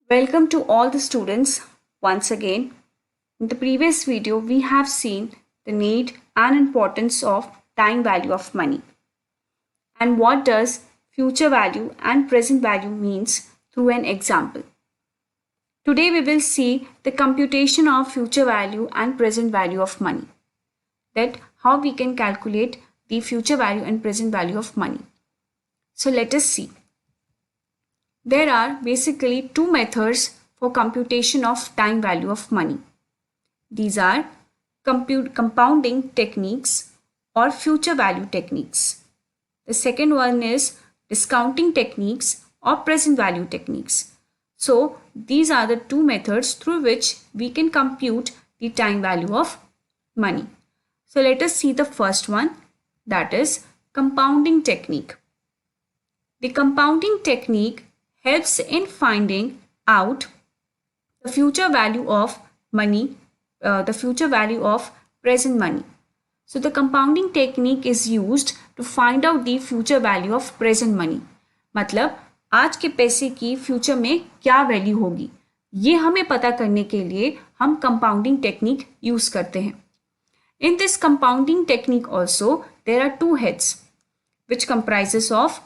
Welcome to all the students once again. In the previous video, we have seen the need and importance of time value of money and what does future value and present value means through an example. Today we will see the computation of future value and present value of money, that how we can calculate the future value and present value of money. So let us see. There are basically two methods for computation of time value of money. These are compounding techniques or future value techniques. The second one is discounting techniques or present value techniques. So these are the two methods through which we can compute the time value of money. So let us see the first one, that is compounding technique. The compounding technique helps in finding out the future value of money, the future value of present money. So the compounding technique is used to find out the future value of present money. मतलब आज के पैसे की future में क्या value होगी, ये हमें पता करने के लिए हम कंपाउंडिंग टेक्निक यूज करते हैं. In this compounding technique also there are two heads which comprises of,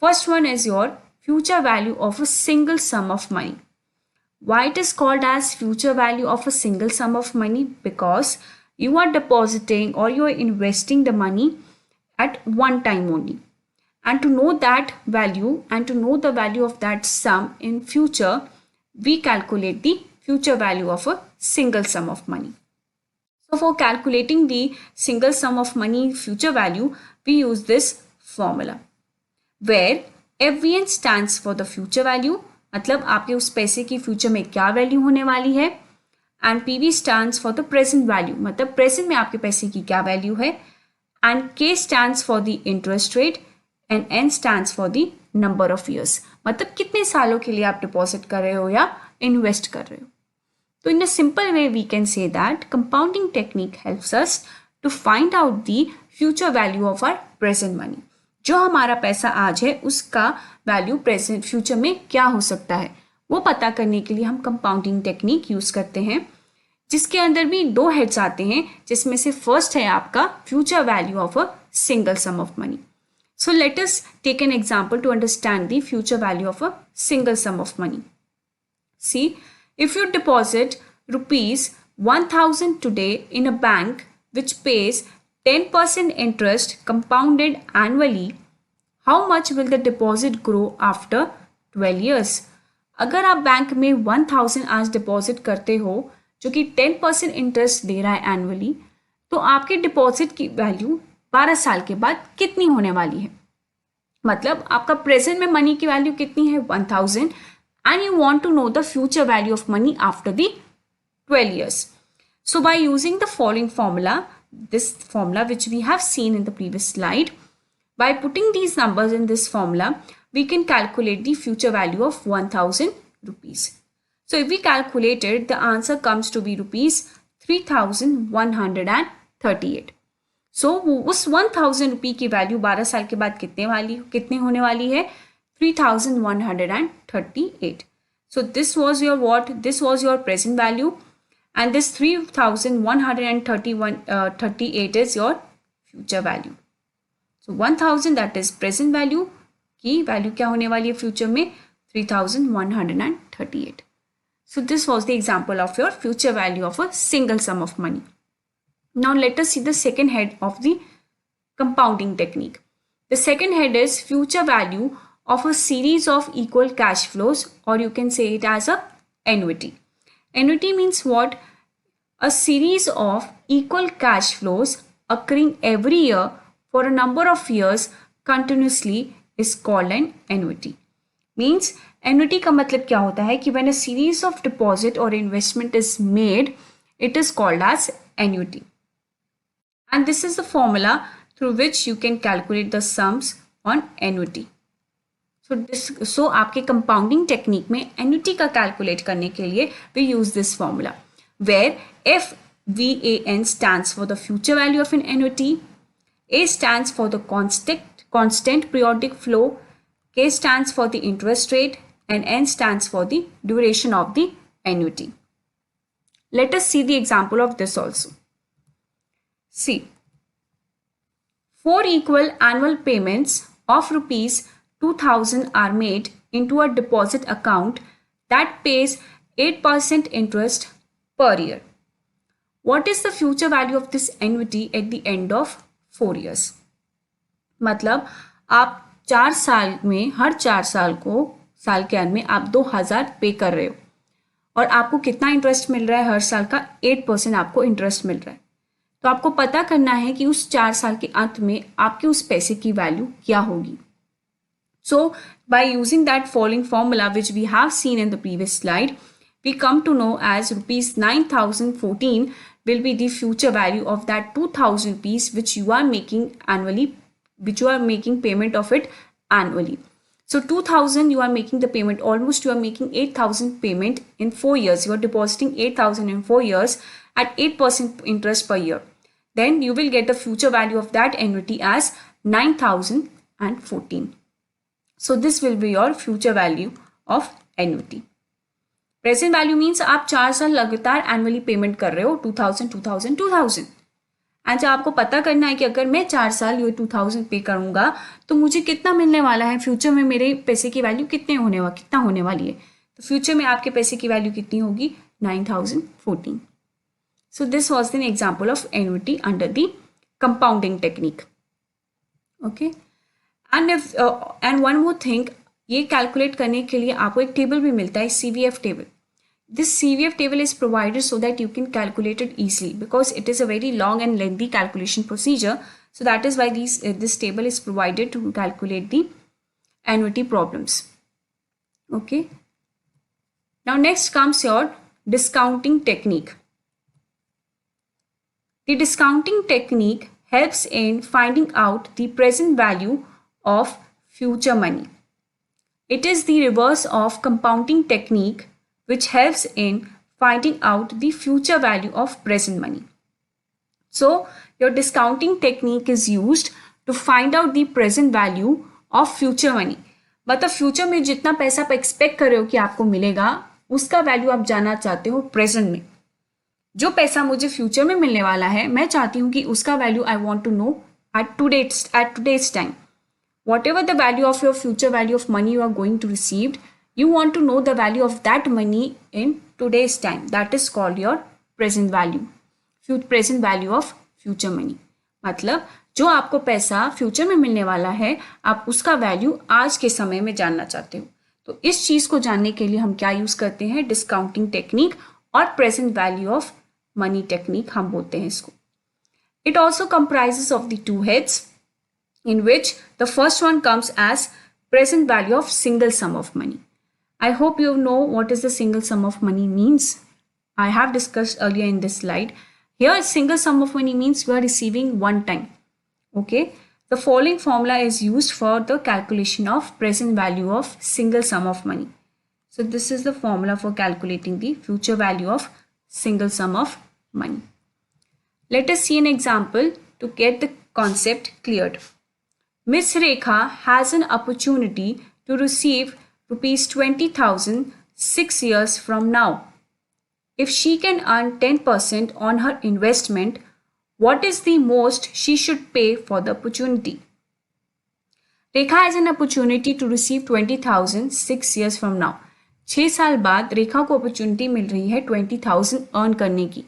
first one is your future value of a single sum of money. Why it is called as future value of a single sum of money? Because you are depositing or you are investing the money at one time only. And to know that value and to know the value of that sum in future, we calculate the future value of a single sum of money. So for calculating the single sum of money future value, we use this formula where FVN stands for the future value, मतलब आपके उस पैसे की future में क्या value होने वाली है, and PV stands for the present value, मतलब प्रेजेंट में आपके पैसे की क्या वैल्यू है, and K stands for the interest rate and N stands for the number of years, मतलब कितने सालों के लिए आप डिपॉजिट कर रहे हो या इन्वेस्ट कर रहे हो. तो in a simple way we can say that compounding technique helps us to find out the future value of our present money. जो हमारा पैसा आज है उसका वैल्यू प्रेजेंट फ्यूचर में क्या हो सकता है, वो पता करने के लिए हम कंपाउंडिंग टेक्निक यूज करते हैं, जिसके अंदर भी दो हेड्स आते हैं, जिसमें से फर्स्ट है आपका future value of a single sum of money. So let us take an example to understand the future value of a single sum of money. See, if you deposit rupees 1000 today in a bank which pays 10% interest compounded annually, how much will the deposit grow after 12 years? अगर आप bank में 1000 आज deposit करते हो जो कि 10% interest दे रहा है एनुअली, तो आपके डिपॉजिट की वैल्यू 12 साल के बाद कितनी होने वाली है. मतलब आपका प्रेजेंट में मनी की वैल्यू कितनी है, 1000, and you want to know the future value of money after the 12 years. So by using the following formula, this formula which we have seen in the previous slide, by putting these numbers in this formula, we can calculate the future value of 1000 rupees. So if we calculate it, the answer comes to be rupees 3138. So उस 1000 रुपये की value 12 साल के बाद कितने होने वाली है, 3138. So this was your what? This was your present value, and this 3138 is your future value. So 1000 that is present value की वैल्यू क्या होने वाली है फ्यूचर में, 3138. So this was the example of your future value of a single sum of money. Now let us see the second head of the compounding technique. The second head is future value of a series of equal cash flows, or you can say it as a annuity. Annuity means what? A series of equal cash flows occurring every year for a number of years continuously is called an annuity. Means annuity का मतलब क्या होता है कि when a series of deposit or investment is made, it is called as annuity. And this is the formula through which you can calculate the sums on annuity. So आपके compounding technique में annuity का calculate करने के लिए we use this formula where FVAN stands for the future value of an annuity, A stands for the constant periodic flow, K stands for the interest rate, and N stands for the duration of the annuity. Let us see the example of this also. See, 4 equal annual payments of rupees 2000 are made into a deposit account that pays 8% interest per year. What is the future value of this annuity at the end of 4 years? मतलब आप 4 साल में, हर 4 साल के अंत में आप 2000 पे कर रहे हो और आपको कितना इंटरेस्ट मिल रहा है हर साल का? 8% आपको इंटरेस्ट मिल रहा है. तो आपको पता करना है कि उस 4 साल के अंत में आपके उस पैसे की वैल्यू क्या होगी. So by using that following formula which we have seen in the previous slide, we come to know as rupees 9014 will be the future value of that 2000 rupees which you are making annually, which you are making payment of it annually. So 2000 you are making the payment, almost you are making 8000 payment in 4 years. You are depositing 8000 in 4 years at 8% interest per year. Then you will get the future value of that annuity as 9014. So this will be your future value of annuity. Present value means आप 4 साल लगातार annually payment कर रहे हो 2000 and जब आपको पता करना है कि अगर मैं 4 साल ये 2000 पे करूंगा तो मुझे कितना मिलने वाला है, फ्यूचर में मेरे पैसे की वैल्यू कितना होने वाली है. तो फ्यूचर में आपके पैसे की वैल्यू कितनी होगी? 9014. So this was an example of annuity under the compounding technique. Okay. And one more thing, ये कैलकुलेट करने के लिए आपको एक टेबल भी मिलता है, CVF table. This CVF table is provided so that you can calculate it easily because it is a very long and lengthy calculation procedure. So that is why this table is provided to calculate the annuity problems. Okay. Now next comes your discounting technique. The discounting technique helps in finding out the present value of future money. It is the reverse of compounding technique which helps in finding out the future value of present money. So your discounting technique is used to find out the present value of future money. मतलब future में जितना पैसा आप expect कर रहे हो कि आपको मिलेगा उसका वैल्यू आप जानना चाहते हो प्रेजेंट में. जो पैसा मुझे फ्यूचर में मिलने वाला है मैं चाहती हूँ कि उसका value I want to know at today's time. Whatever the value of your future value of money you are going to receive, you want to know the value of that money in today's time. That is called your present value. Present value of future money. मतलब जो आपको पैसा future में मिलने वाला है आप उसका वैल्यू आज के समय में जानना चाहते हो. तो इस चीज को जानने के लिए हम क्या यूज करते हैं? डिस्काउंटिंग टेक्निक और present value of money technique हम बोलते हैं इसको. It also comprises of the two heads, in which the first one comes as present value of single sum of money. I hope you know what is the single sum of money means. I have discussed earlier in this slide. Here single sum of money means you are receiving one time. Okay. The following formula is used for the calculation of present value of single sum of money. So this is the formula for calculating the future value of single sum of money. Let us see an example to get the concept cleared. Miss Rekha has an opportunity to receive rupees 20,000 6 years from now. If she can earn 10% on her investment, what is the most she should pay for the opportunity? Rekha has an opportunity to receive 20,000 6 years from now. 6 साल बाद रेखा को opportunity मिल रही है 20,000 earn करने की,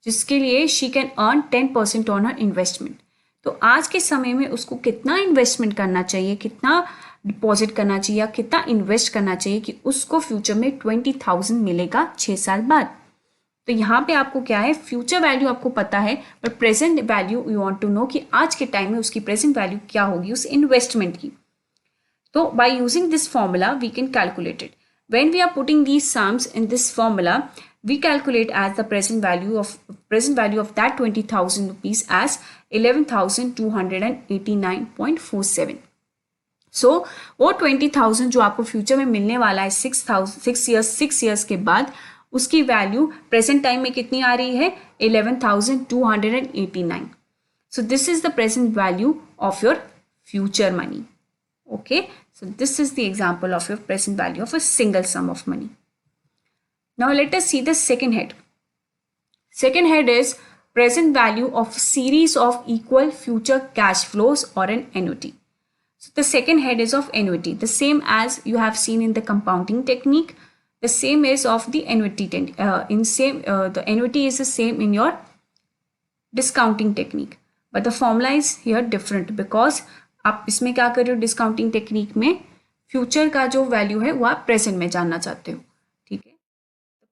जिसके लिए she can earn 10% on her investment. तो आज के समय में उसको कितना इन्वेस्टमेंट करना चाहिए, कितना डिपॉजिट करना चाहिए या कितना इन्वेस्ट करना चाहिए कि उसको फ्यूचर में 20,000 मिलेगा 6 साल बाद. तो यहाँ पे आपको क्या है, फ्यूचर वैल्यू आपको पता है but present value you want to know कि आज के टाइम में उसकी प्रेजेंट वैल्यू क्या होगी उस इन्वेस्टमेंट की. तो by using this formula we can calculate it. When we are putting these sums in this formula we calculate as the present value of that 20,000 rupees as 11,289.47. So वो 20,000 जो आपको future में मिलने वाला है 6 years के बाद उसकी वैल्यू प्रेजेंट टाइम में कितनी आ रही है 11,289. So this is the present value of your future money. Okay, So this is the example of your present value of a single sum of money. Now let us see the second head. Second head is present value of series of equal future cash flows or an annuity. So the second head is of annuity, the same as you have seen in the compounding technique. The same is of the annuity. The annuity is the same in your discounting technique, but the formula is here different because आप इसमें क्या कर रहे हो, discounting technique में future का जो value है वो आप प्रेजेंट में जानना चाहते हो. ठीक है.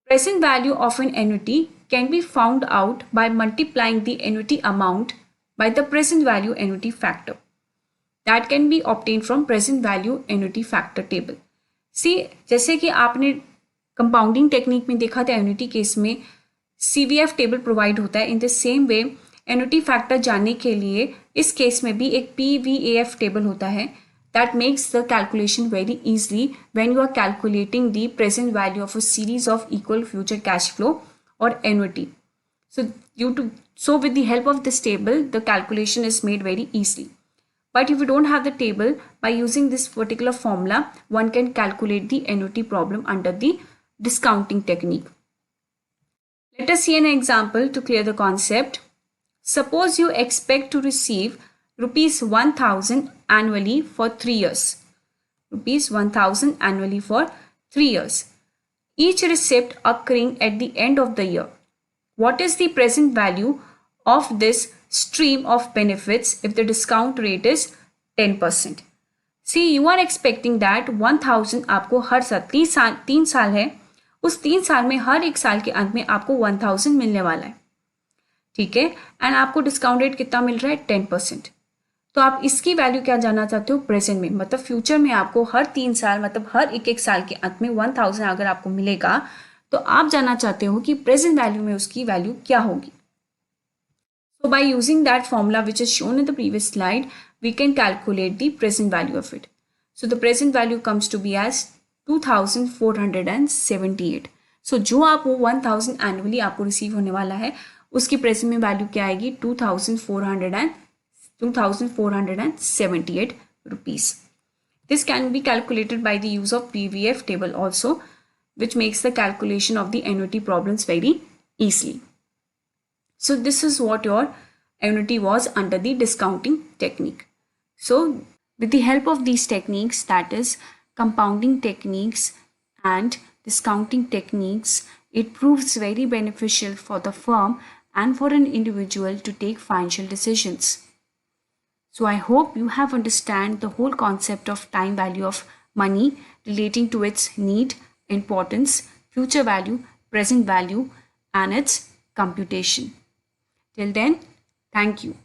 Present value of an annuity can be found out by multiplying the annuity amount by the present value annuity factor. That can be obtained from present value annuity factor table. See, जैसे कि आपने compounding technique में देखा था annuity case में CVF table provide होता है. In the same way annuity factor जानने के लिए इस केस में भी एक PVAF टेबल होता है. That makes the calculation very easily when you are calculating the present value of a series of equal future cash flow or annuity. So with the help of this table, the calculation is made very easily. But if you don't have the table, by using this particular formula, one can calculate the annuity problem under the discounting technique. Let us see an example to clear the concept. Suppose you expect to receive rupees 1000 annually for 3 years. Rupees 1000 annually for 3 years. Each receipt occurring at the end of the year. What is the present value of this stream of benefits if the discount rate is 10%? See, you are expecting that 1000 आपको हर साल 3 साल है, उस 3 साल में हर एक साल के अंत में आपको 1000 मिलने वाला है. ठीक है. एंड आपको डिस्काउंट रेट कितना मिल रहा है? 10%. तो आप इसकी वैल्यू क्या जानना चाहते हो? प्रेजेंट में, मतलब फ्यूचर में आपको हर 3 साल, मतलब हर एक साल के अंत में 1000 अगर आपको मिलेगा तो आप जानना चाहते हो कि प्रेजेंट वैल्यू में उसकी वैल्यू क्या होगी. So by using that formula which is shown in the previous slide, we can calculate the present value of it. So the present value comes to be as 2478. So जो आप वो 1000 annually आपको receive होने वाला है उसकी present में value क्या आएगी? 2478 rupees. This can be calculated by the use of PVF table also, which makes the calculation of the annuity problems very easily. So this is what your annuity was under the discounting technique. So with the help of these techniques, that is compounding techniques and discounting techniques, it proves very beneficial for the firm and for an individual to take financial decisions. So I hope you have understand the whole concept of time value of money relating to its need, importance, future value, present value and its computation. Till then, thank you.